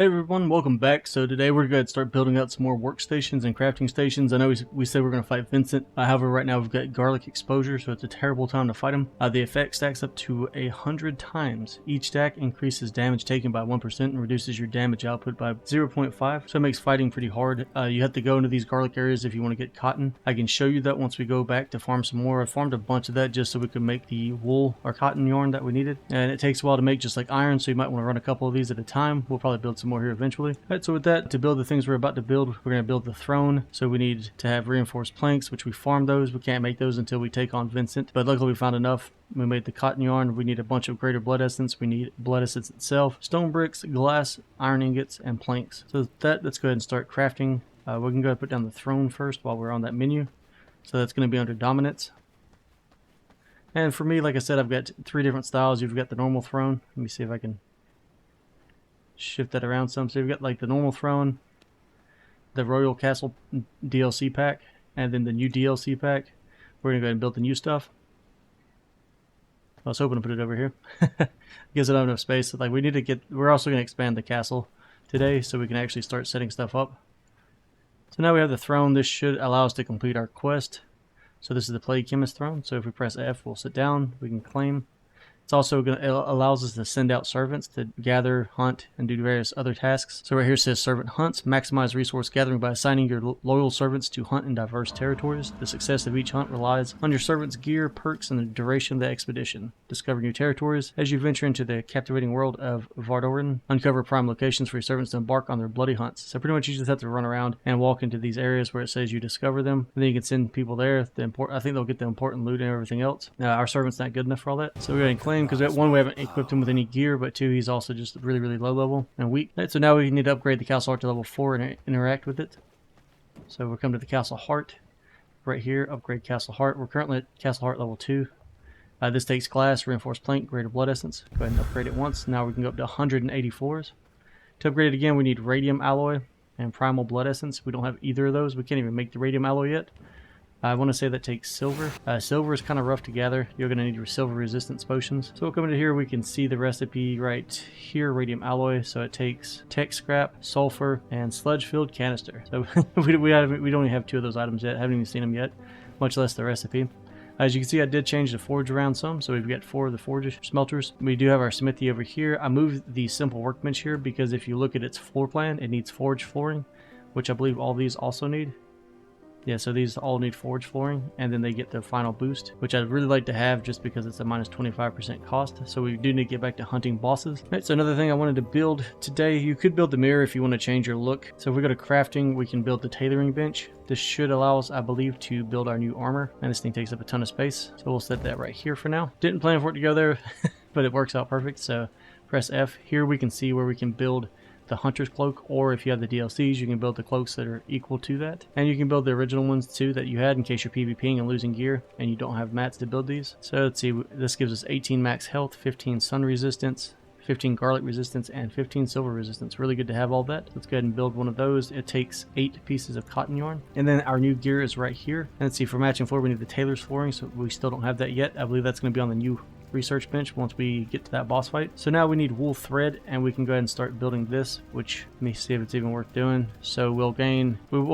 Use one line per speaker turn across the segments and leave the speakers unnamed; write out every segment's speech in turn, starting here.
Hey everyone, welcome back. So today we're going to start building out some more workstations and crafting stations. I know we said we're going to fight Vincent. However, right now we've got garlic exposure, so it's a terrible time to fight him. The effect stacks up to 100 times. Each stack increases damage taken by 1% and reduces your damage output by 0.5, so it makes fighting pretty hard. You have to go into these garlic areas if you want to get cotton. I can show you that once we go back to farm some more. I farmed a bunch of that just so we could make the wool or cotton yarn that we needed. And it takes a while to make, just like iron, so you might want to run a couple of these at a time. We'll probably build some more here eventually. Alright, so with that, to build the things we're about to build, we're going to build the throne. So we need to have reinforced planks, which we farmed those. We can't make those until we take on Vincent, but luckily we found enough. We made the cotton yarn. We need a bunch of greater blood essence. We need blood essence itself, stone bricks, glass, iron ingots, and planks. So with that, let's go ahead and start crafting. We can go ahead and put down the throne first while we're on that menu. So that's going to be under dominance. And for me, like I said, I've got 3 different styles. You've got the normal throne. Let me see if I can shift that around some. So you've got like the normal throne, the Royal Castle DLC pack, and then the new DLC pack. We're going to go ahead and build the new stuff. I was hoping to put it over here. Because I don't have enough space. Like we need to get, we're also going to expand the castle today so we can actually start setting stuff up. So now we have the throne. This should allow us to complete our quest. So this is the Plague Chemist throne. So if we press F, we'll sit down. We can claim. It's also it allows us to send out servants to gather, hunt, and do various other tasks. So right here it says Servant Hunts. Maximize resource gathering by assigning your loyal servants to hunt in diverse territories. The success of each hunt relies on your servants' gear, perks, and the duration of the expedition. Discover new territories as you venture into the captivating world of Vardoran. Uncover prime locations for your servants to embark on their bloody hunts. So pretty much you just have to run around and walk into these areas where it says you discover them. And then you can send people there. I think they'll get the important loot and everything else. Our servant's not good enough for all that. So we're going to claim, because one, we haven't equipped him with any gear, but 2, he's also just really, really low level and weak. Right, so now we need to upgrade the Castle Heart to level 4 and interact with it. So we'll come to the Castle Heart right here, upgrade Castle Heart. We're currently at Castle Heart level 2. This takes glass, reinforced plank, greater blood essence. Go ahead and upgrade it once. Now we can go up to 180 floors. To upgrade it again, we need radium alloy and primal blood essence. We don't have either of those. We can't even make the radium alloy yet. I want to say that takes silver. Silver is kind of rough to gather. You're going to need your silver resistance potions. So we'll come into here. We can see the recipe right here, radium alloy. So it takes tech scrap, sulfur, and sludge-filled canister. So we don't even have 2 of those items yet. Haven't even seen them yet, much less the recipe. As you can see, I did change the forge around some, so we've got 4 of the forge smelters. We do have our smithy over here. I moved the simple workbench here because if you look at its floor plan, it needs forge flooring, which I believe all these also need. Yeah, so these all need forge flooring, and then they get the final boost, which I'd really like to have just because it's a minus 25% cost. So we do need to get back to hunting bosses. All right, so another thing I wanted to build today, you could build the mirror if you want to change your look. So if we go to crafting, we can build the tailoring bench. This should allow us, I believe, to build our new armor, and this thing takes up a ton of space. So we'll set that right here for now. Didn't plan for it to go there, but it works out perfect. So press F. Here we can see where we can build the Hunter's Cloak, or if you have the DLCs, you can build the cloaks that are equal to that. And you can build the original ones too that you had in case you're PvPing and losing gear and you don't have mats to build these. So let's see, this gives us 18 max health, 15 sun resistance, 15 garlic resistance, and 15 silver resistance. Really good to have all that. Let's go ahead and build one of those. It takes 8 pieces of cotton yarn. And then our new gear is right here. And let's see, for matching floor, we need the tailor's flooring, so we still don't have that yet. I believe that's going to be on the new research bench once we get to that boss fight. So now we need wool thread, and we can go ahead and start building this, which let me see if it's even worth doing. So we will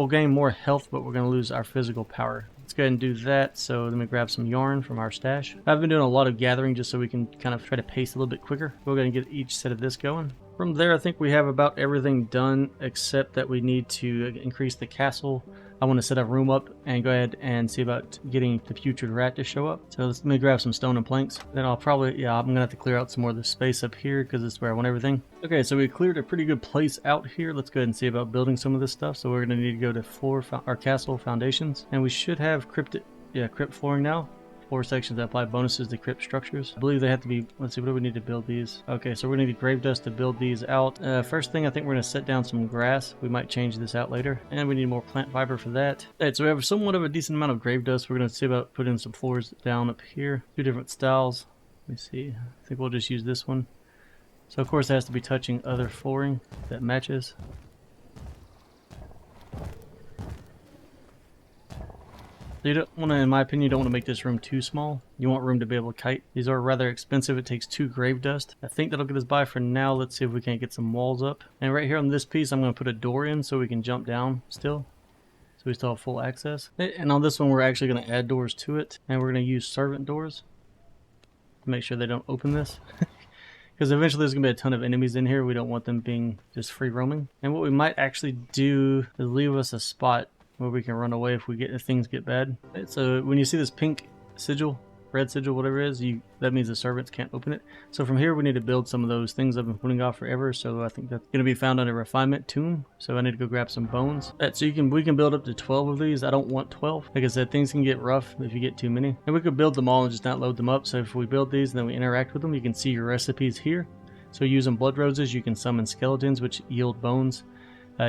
gain more health, but we're going to lose our physical power. Let's go ahead and do that. So let me grab some yarn from our stash. I've been doing a lot of gathering just so we can kind of try to pace a little bit quicker. We're going to get each set of this going. From there, I think we have about everything done except that we need to increase the castle. I want to set a room up and go ahead and see about getting the Putrid rat to show up. So let me grab some stone and planks. Then I'll probably, I'm going to have to clear out some more of the space up here because it's where I want everything. Okay, so we cleared a pretty good place out here. Let's go ahead and see about building some of this stuff. So we're going to need to go to our castle foundations. And we should have crypt flooring now. 4 sections that apply bonuses to crypt structures. I believe they have to be, let's see, what do we need to build these? Okay, so we're gonna need grave dust to build these out. First thing, I think we're gonna set down some grass. We might change this out later. And we need more plant fiber for that. Alright, so we have somewhat of a decent amount of grave dust. We're gonna see about putting some floors down up here. 2 different styles. Let me see. I think we'll just use this one. So of course it has to be touching other flooring that matches. You don't want to, in my opinion, you don't want to make this room too small. You want room to be able to kite. These are rather expensive. It takes 2 grave dust. I think that'll get us by for now. Let's see if we can't get some walls up. And right here on this piece, I'm going to put a door in so we can jump down still. So we still have full access. And on this one, we're actually going to add doors to it. And we're going to use servant doors to make sure they don't open this. Because eventually there's going to be a ton of enemies in here. We don't want them being just free roaming. And what we might actually do is leave us a spot where we can run away if things get bad. So when you see this pink sigil, red sigil, whatever it is, that means the servants can't open it. So from here we need to build some of those things I've been putting off forever. So I think that's going to be found under refinement tomb. So I need to go grab some bones. So we can build up to 12 of these. I don't want 12. Like I said, things can get rough if you get too many. And we could build them all and just not load them up. So if we build these and then we interact with them, you can see your recipes here. So using blood roses, you can summon skeletons, which yield bones.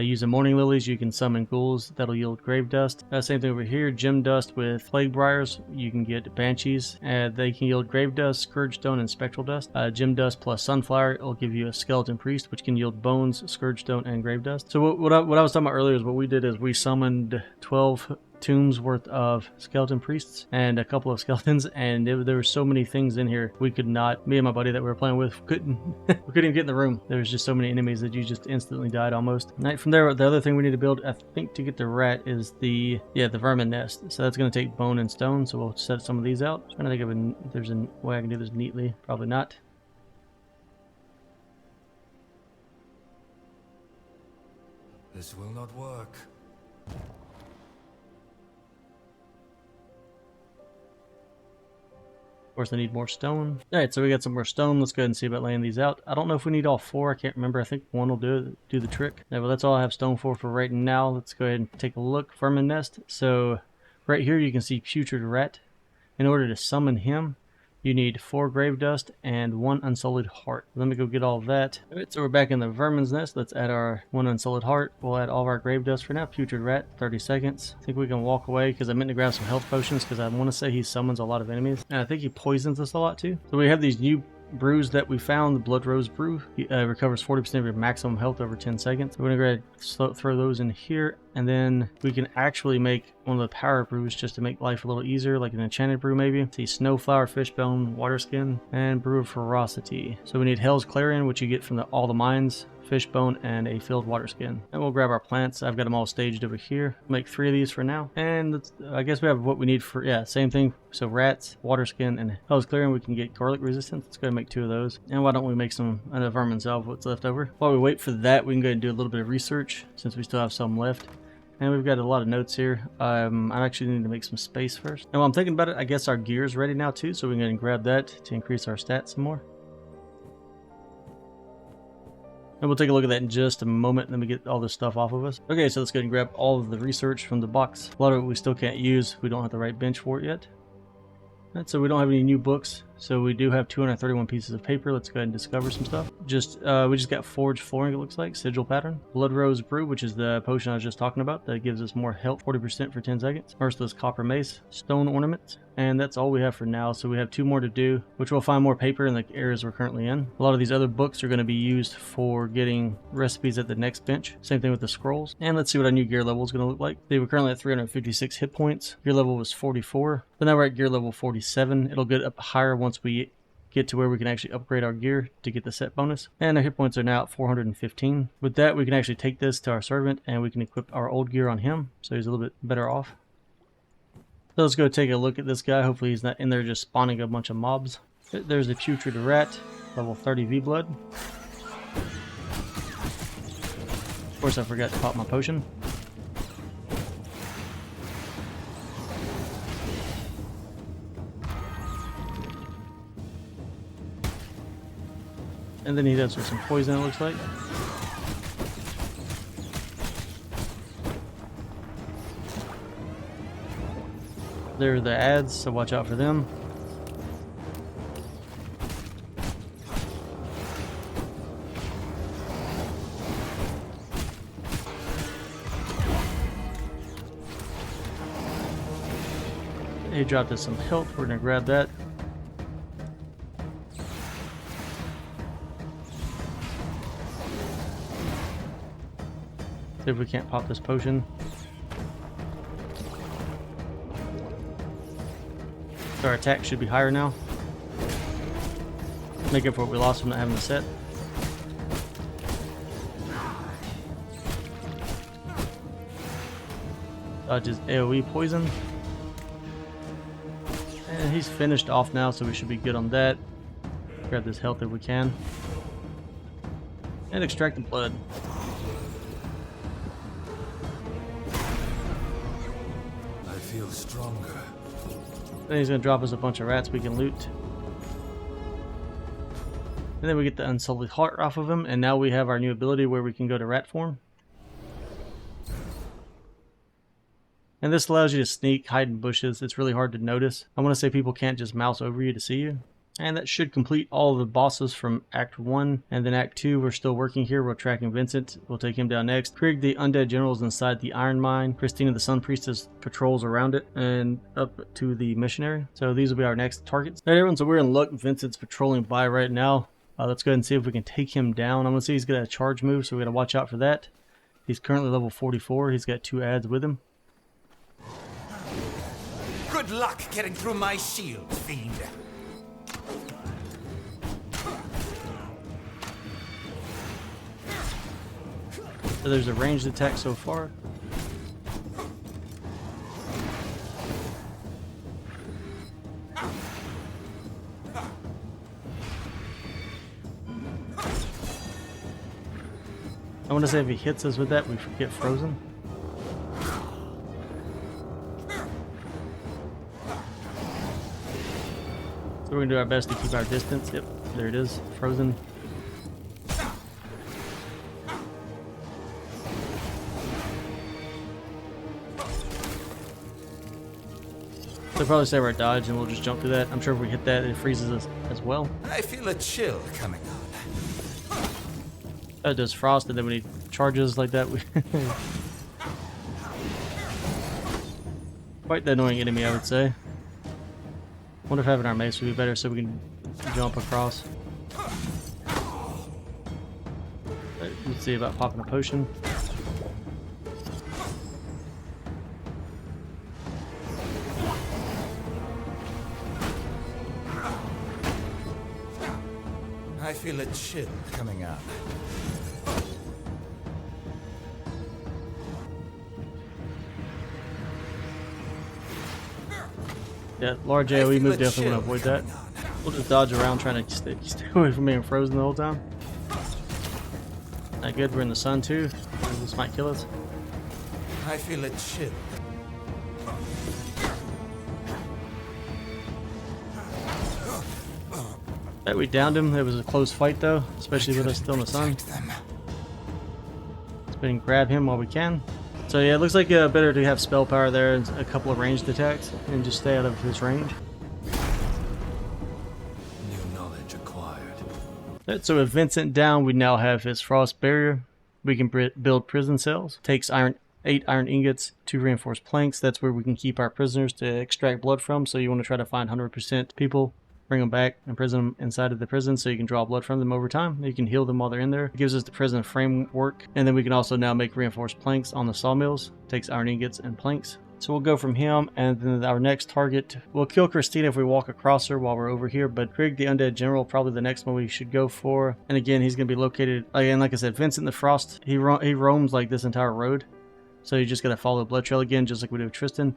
Using morning lilies, you can summon ghouls. That'll yield grave dust. Same thing over here. Gem dust with plague briars, you can get banshees. They can yield grave dust, scourge stone, and spectral dust. Gem dust plus sunflower, it'll give you a skeleton priest, which can yield bones, scourge stone, and grave dust. So what I was talking about earlier is what we did is we summoned 12 tombs worth of skeleton priests and a couple of skeletons, and there were so many things in here we could not, me and my buddy that we were playing with couldn't we couldn't even get in the room. There was just so many enemies that you just instantly died almost. Right from there, the other thing we need to build, I think, to get the rat is the vermin nest. So that's going to take bone and stone, so we'll set some of these out. I'm trying to think of there's a way I can do this neatly. Probably not.
This will not work.
Of course, I need more stone. Alright, so we got some more stone. Let's go ahead and see about laying these out. I don't know if we need all 4. I can't remember. I think one will do the trick. Yeah, well, that's all I have stone for right now. Let's go ahead and take a look. Vermin nest. So right here you can see Putrid rat. In order to summon him, you need 4 grave dust and 1 unsullied heart. Let me go get all of that. Alright, so we're back in the vermin's nest. Let's add our 1 unsullied heart. We'll add all of our grave dust for now. Putrid rat, 30 seconds. I think we can walk away because I meant to grab some health potions because I want to say he summons a lot of enemies. And I think he poisons us a lot too. So we have these new brews that we found. The blood rose brew recovers 40% of your maximum health over 10 seconds. We're going to go ahead and throw those in here, and then we can actually make one of the power brews just to make life a little easier, like an enchanted brew maybe. See, snowflower, fishbone, water skin, and brew of ferocity. So we need Hell's Clarion, which you get from all the mines, fishbone, and a filled water skin. And we'll grab our plants. I've got them all staged over here. Make 3 of these for now. And I guess we have what we need for, same thing. So rats, water skin, and Hell's Clarion. We can get garlic resistance. Let's go ahead and make 2 of those. And why don't we make some vermin salve, what's left over. While we wait for that, we can go ahead and do a little bit of research since we still have some left. And we've got a lot of notes here. I actually need to make some space first. And while I'm thinking about it, I guess our gear's ready now too, so we can go ahead and grab that to increase our stats some more. And we'll take a look at that in just a moment. Let me get all this stuff off of us. Okay, so let's go ahead and grab all of the research from the box. A lot of it we still can't use. We don't have the right bench for it yet. Right, so we don't have any new books. So we do have 231 pieces of paper. Let's go ahead and discover some stuff. We just got forged flooring, it looks like. Sigil pattern. Blood rose brew, which is the potion I was just talking about. That gives us more health, 40% for 10 seconds. Merciless copper mace. Stone ornament. And that's all we have for now. So we have 2 more to do, which we'll find more paper in the areas we're currently in. A lot of these other books are going to be used for getting recipes at the next bench. Same thing with the scrolls. And let's see what our new gear level is going to look like. They were currently at 356 hit points. Gear level was 44. But now we're at gear level 47. It'll get up higher once we get to where we can actually upgrade our gear to get the set bonus. And our hit points are now at 415. With that, we can actually take this to our servant and we can equip our old gear on him, so he's a little bit better off. So let's go take a look at this guy. Hopefully he's not in there just spawning a bunch of mobs. There's the Putrid rat, level 30 V blood. Of course, I forgot to pop my potion. And then he does with some poison, it looks like. There are the ads, so watch out for them. He dropped us some health, we're gonna grab that. See if we can't pop this potion. So our attack should be higher now. Make up for what we lost from not having the set. Dodges AoE poison. And he's finished off now, so we should be good on that. Grab this health if we can. And extract the blood.
I feel stronger.
Then he's going to drop us a bunch of rats we can loot. And then we get the Unsullied Heart off of him, and now we have our new ability where we can go to rat form. And this allows you to sneak, hide in bushes. It's really hard to notice. I want to say people can't just mouse over you to see you. And that should complete all of the bosses from Act 1. And then Act 2, we're still working here. We're tracking Vincent. We'll take him down next. Kriig the Undead General is inside the Iron Mine. Christina the Sun Priestess patrols around it and up to the Missionary. So these will be our next targets. Alright everyone, so we're in luck. Vincent's patrolling by right now. Let's go ahead and see if we can take him down. I'm going to see he's got a charge move, so we're going to watch out for that. He's currently level 44. He's got 2 adds with him.
Good luck getting through my shield, fiend.
So there's a ranged attack so far. I want to say if he hits us with that, we get frozen. So we're going to do our best to keep our distance. Yep, there it is, frozen. They'll probably save our dodge and we'll just jump through that. I'm sure if we hit that, it freezes us as well.
I feel a chill coming on.
That does frost, and then when he charges like that, we quite the annoying enemy, I would say. Wonder if having our mace would be better so we can jump across. Let's see about popping a potion.
I feel a chill coming on.
Yeah, large AoE move, definitely want to avoid that. We'll just dodge around trying to stay away from being frozen the whole time. Not good, we're in the sun too. This might kill us.
I feel a chill.
That we downed him. It was a close fight though, especially with us still in the sun. Let's go and grab him while we can. So yeah, it looks like better to have spell power there and a couple of ranged attacks and just stay out of his range.
New knowledge acquired.
Right, so with Vincent down, we now have his frost barrier. We can build prison cells. Takes 8 iron ingots, 2 reinforced planks. That's where we can keep our prisoners to extract blood from. So you want to try to find 100% people, bring them back, and prison them inside of the prison so you can draw blood from them over time. You can heal them while they're in there. It gives us the prison framework, and then we can also now make reinforced planks on the sawmills. Takes iron ingots and planks. So we'll go from him, and then our next target, we'll kill Christina if we walk across her while we're over here, but Kriig the Undead General, probably the next one we should go for. And again, he's going to be located, again, like I said, Vincent the Frost, he roams like this entire road. So you just got to follow the blood trail again, just like we did with Tristan.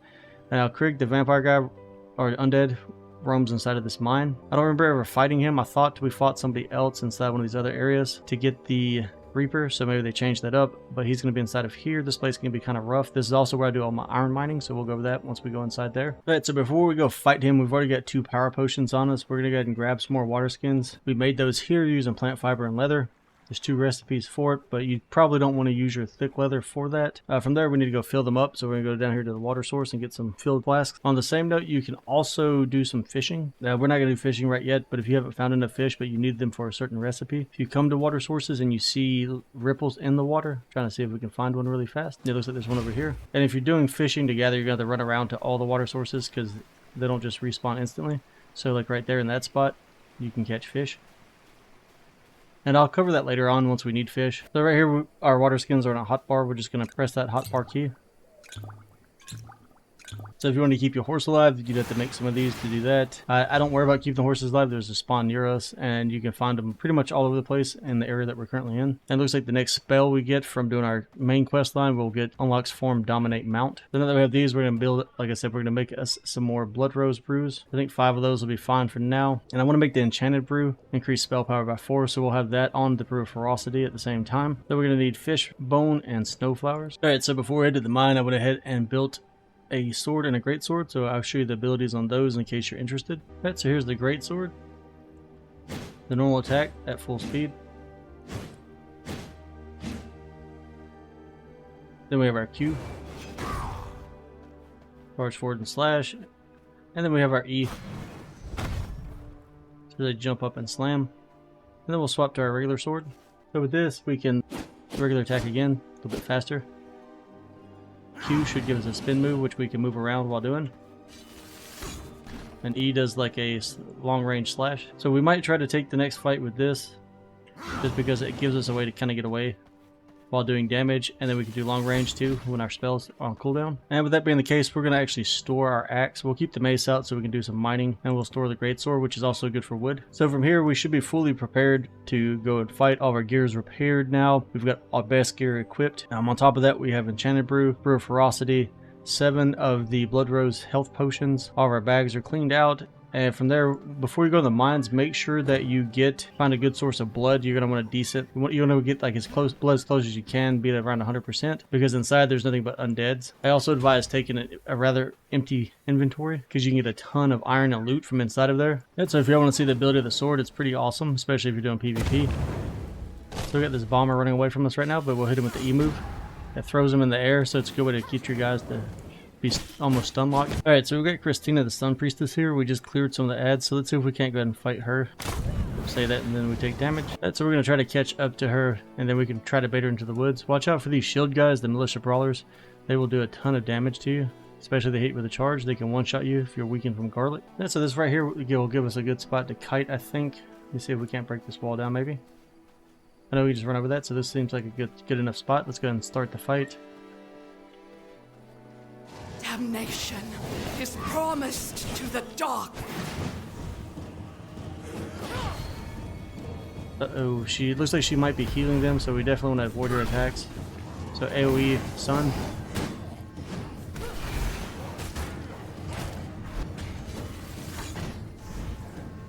And now Kriig the Vampire guy, or Undead, roams inside of this mine. I don't remember ever fighting him. I thought we fought somebody else inside one of these other areas to get the Reaper, so maybe they changed that up, but he's going to be inside of here. This place can be kind of rough. This is also where I do all my iron mining, so we'll go over that once we go inside there. Alright, so before we go fight him, we've already got 2 power potions on us. We're going to go ahead and grab some more water skins. We made those here using plant fiber and leather. There's 2 recipes for it, but you probably don't want to use your thick leather for that. From there, we need to go fill them up, so we're going to go down here to the water source and get some filled flasks. On the same note, you can also do some fishing. We're not going to do fishing right yet, but if you haven't found enough fish, but you need them for a certain recipe, if you come to water sources and you see ripples in the water, trying to see if we can find one really fast. It looks like there's one over here. And if you're doing fishing together, you're going to have to run around to all the water sources because they don't just respawn instantly. So like right there in that spot, you can catch fish. And I'll cover that later on once we need fish. So right here, our water skins are in a hotbar. We're just going to press that hotbar key. So if you want to keep your horse alive, you'd have to make some of these to do that. I don't worry about keeping the horses alive. There's a spawn near us, and you can find them pretty much all over the place in the area that we're currently in. And it looks like the next spell we get from doing our main quest line will get unlocks form dominate mount. Then now that we have these, we're going to build, like I said, we're going to make us some more blood rose brews. I think 5 of those will be fine for now. And I want to make the enchanted brew, increase spell power by 4, so we'll have that on the brew of ferocity at the same time. Then we're going to need fish bone and snow flowers. Alright, so before we head to the mine, I went ahead and built a sword and a great sword, so I'll show you the abilities on those in case you're interested. Alright, so here's the great sword. The normal attack at full speed. Then we have our Q. Charge forward and slash. And then we have our E. To really jump up and slam. And then we'll swap to our regular sword. So with this, we can regular attack again, a little bit faster. Q should give us a spin move, which we can move around while doing. And E does like a long range slash. So we might try to take the next fight with this, just because it gives us a way to kind of get away while doing damage, and then we can do long range too when our spells are on cooldown. And with that being the case, we're going to actually store our axe. We'll keep the mace out so we can do some mining, and we'll store the greatsword, which is also good for wood. So from here, we should be fully prepared to go and fight. All of our gear is repaired now. We've got our best gear equipped. On top of that, we have enchanted brew, brew of ferocity, 7 of the blood rose health potions. All of our bags are cleaned out. And from there, before you go to the mines, make sure that you find a good source of blood. You're going to want to get like blood as close as you can, be at around 100%, because inside there's nothing but undeads. I also advise taking a rather empty inventory, because you can get a ton of iron and loot from inside of there. And so if you want to see the ability of the sword, it's pretty awesome, especially if you're doing PvP. So we got this bomber running away from us right now, but we'll hit him with the E move. That throws him in the air, so it's a good way to keep your guys to be almost stun locked. Alright, so we've got Christina the Stun Priestess here. We just cleared some of the ads, so let's see if we can't go ahead and fight her. Say that and then we take damage. Alright, so we're going to try to catch up to her, and then we can try to bait her into the woods. Watch out for these shield guys, the militia brawlers. They will do a ton of damage to you, especially they hit with a charge. They can one-shot you if you're weakened from garlic. And so this right here will give us a good spot to kite, I think. Let's see if we can't break this wall down maybe. I know we just run over that, so this seems like a good enough spot. Let's go ahead and start the fight.
Damnation is promised to the dark.
Uh-oh, she looks like she might be healing them, so we definitely want to avoid her attacks. So AoE Sun.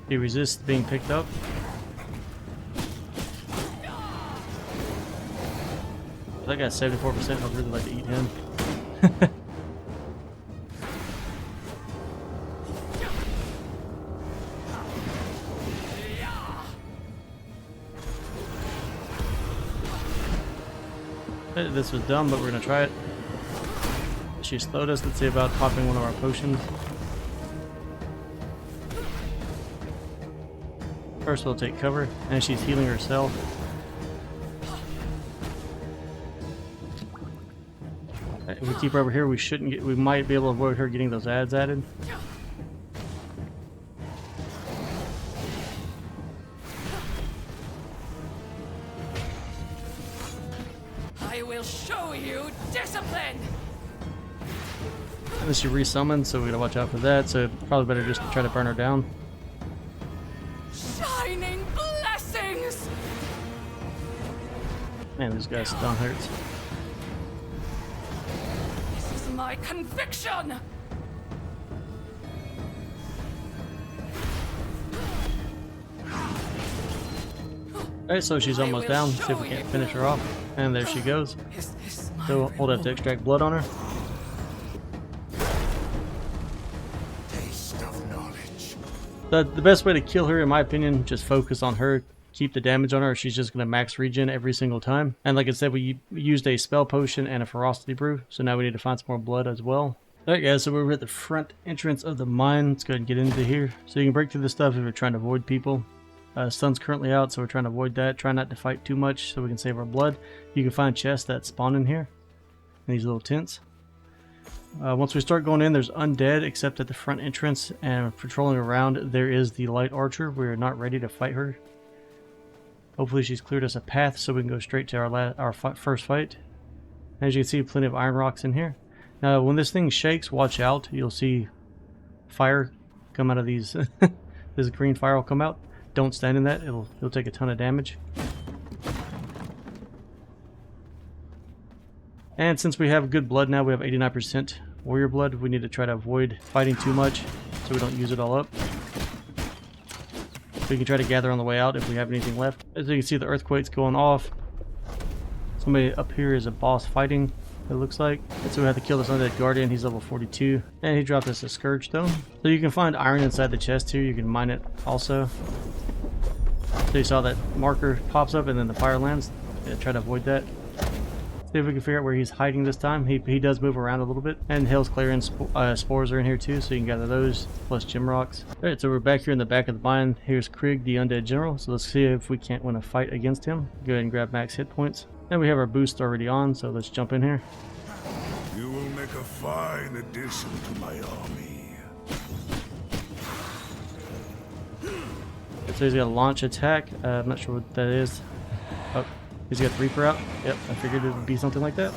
He resists being picked up. That guy's 74%. I'd really like to eat him. This was dumb, but we're gonna try it. She slowed us. Let's see about popping one of our potions. First we'll take cover, and she's healing herself. If we keep her over here, we might be able to avoid her getting those ads added.
I will show you discipline.
Unless you resummon, so we gotta watch out for that. So probably better just to try to burn her down.
Shining blessings.
Man, this guy's stun hurts.
This is my conviction.
Alright, so she's almost down. See if we can't finish her off. And there she goes.
Is this my
So hold up to extract blood on her.
Taste of knowledge.
The best way to kill her, in my opinion, just focus on her. Keep the damage on her. She's just going to max regen every single time. And like I said, we used a spell potion and a ferocity brew. So now we need to find some more blood as well. Alright guys, so we're at the front entrance of the mine. Let's go ahead and get into here. So you can break through this stuff if you're trying to avoid people. Sun's currently out, so we're trying to avoid that. Try not to fight too much so we can save our blood. You can find chests that spawn in here, in these little tents. Once we start going in, there's undead, except at the front entrance, and patrolling around, there is the light archer. We're not ready to fight her. Hopefully she's cleared us a path so we can go straight to our first fight. As you can see, plenty of iron rocks in here. Now, when this thing shakes, watch out. You'll see fire come out of these. This green fire will come out. Don't stand in that. You'll take a ton of damage. And since we have good blood now, we have 89% warrior blood. We need to try to avoid fighting too much so we don't use it all up. We can try to gather on the way out if we have anything left. As you can see, the earthquake's going off. Somebody up here is a boss fighting, it looks like. And so we have to kill this undead guardian. He's level 42. And he dropped us a scourge stone. So you can find iron inside the chest here. You can mine it also. So you saw that marker pops up and then the fire lands. Yeah, try to avoid that. See if we can figure out where he's hiding this time. He does move around a little bit. And Hell's Clearing spores are in here too, so you can gather those, plus gem rocks. Alright, so we're back here in the back of the mine. Here's Kriig the Undead General. So let's see if we can't win a fight against him. Go ahead and grab max hit points. And we have our boost already on, so let's jump in here.
You will make a fine addition to my army.
So he's got a launch attack. I'm not sure what that is. Oh, he's got Reaper out. Yep, I figured it would be something like that.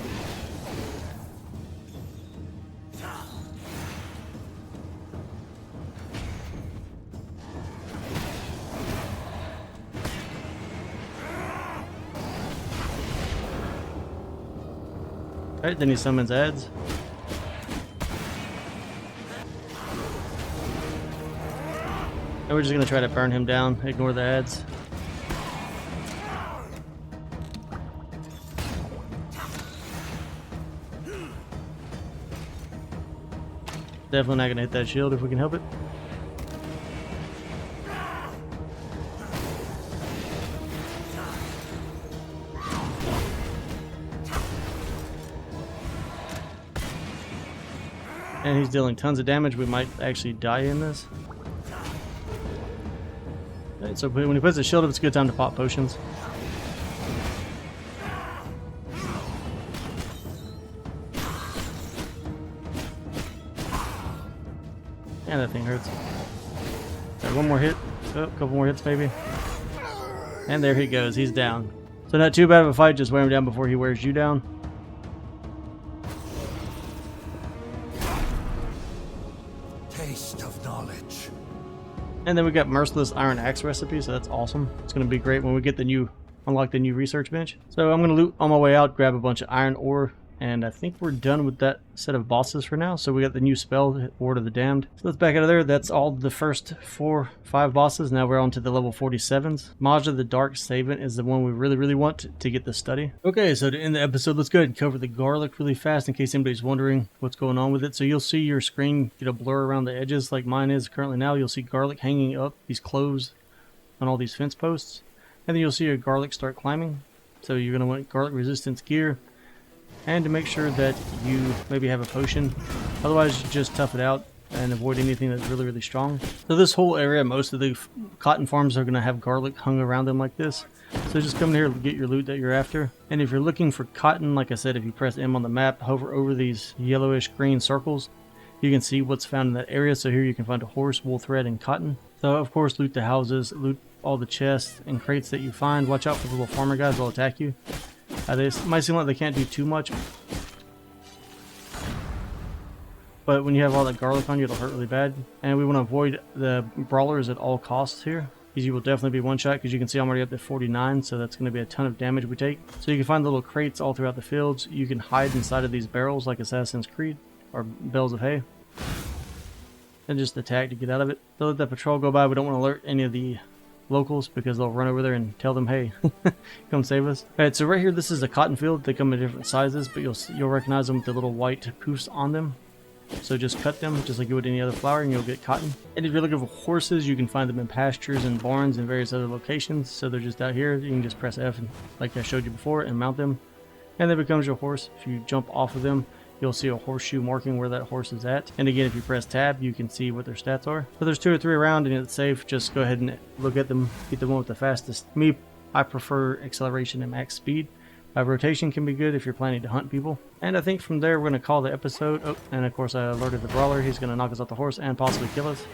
Alright, then he summons ads. And we're just going to try to burn him down, ignore the ads. Definitely not going to hit that shield if we can help it. And he's dealing tons of damage. We might actually die in this. Right, so when he puts a shield up, it's a good time to pop potions. And that thing hurts. Right, one more hit. Oh, a couple more hits maybe. And there he goes. He's down. So not too bad of a fight. Just wear him down before he wears you down.
Taste of knowledge.
And then we got Merciless Iron Axe recipe, so that's awesome. It's going to be great when we get the new, unlock the new research bench. So I'm going to loot on my way out, grab a bunch of iron ore, and I think we're done with that set of bosses for now. So we got the new spell, Ward of the Damned. So let's back out of there. That's all the first 4-5 bosses. Now we're on to the level 47s. Majah the Dark Savant is the one we really want to get the study. Okay, so to end the episode, let's go ahead and cover the garlic really fast in case anybody's wondering what's going on with it. So you'll see your screen get a blur around the edges like mine is currently now. You'll see garlic hanging up these cloves on all these fence posts. And then you'll see your garlic start climbing. So you're going to want garlic resistance gear. And to make sure that you maybe have a potion. Otherwise, just tough it out and avoid anything that's really strong. So this whole area, most of the cotton farms are going to have garlic hung around them like this. So just come here and get your loot that you're after. And if you're looking for cotton, like I said, if you press M on the map, hover over these yellowish green circles, you can see what's found in that area. So here you can find a horse, wool thread, and cotton. So of course, loot the houses, loot all the chests and crates that you find. Watch out for the little farmer guys, they'll attack you. They might seem like they can't do too much, but when you have all that garlic on you, it'll hurt really bad. And we want to avoid the brawlers at all costs here. You will definitely be one shot because you can see I'm already up to 49, so that's going to be a ton of damage we take. So you can find little crates all throughout the fields. You can hide inside of these barrels like Assassin's Creed or bales of hay, and just attack to get out of it. They'll let that patrol go by. We don't want to alert any of the locals because they'll run over there and tell them, hey, come save us. Alright, so right here, this is a cotton field. They come in different sizes, but you'll recognize them with the little white poofs on them. So just cut them just like you would any other flower and you'll get cotton. And if you're looking for horses, you can find them in pastures and barns and various other locations. So they're just out here. You can just press F, and, like I showed you before, and mount them. And that becomes your horse. If you jump off of them, you'll see a horseshoe marking where that horse is at. And again, if you press tab, you can see what their stats are. So there's 2 or 3 around and it's safe. Just go ahead and look at them. Get the one with the fastest. Me, I prefer acceleration and max speed. Rotation can be good if you're planning to hunt people. And I think from there, we're going to call the episode. Oh, and of course, I alerted the brawler. He's going to knock us off the horse and possibly kill us.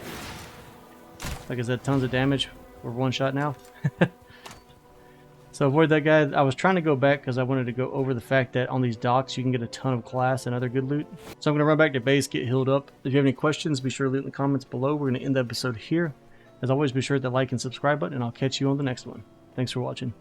Like I said, tons of damage. We're one shot now. So avoid that guy. I was trying to go back because I wanted to go over the fact that on these docks you can get a ton of class and other good loot. So I'm going to run back to base, get healed up. If you have any questions, be sure to leave in the comments below. We're going to end the episode here. As always, be sure to hit that like and subscribe button, and I'll catch you on the next one. Thanks for watching.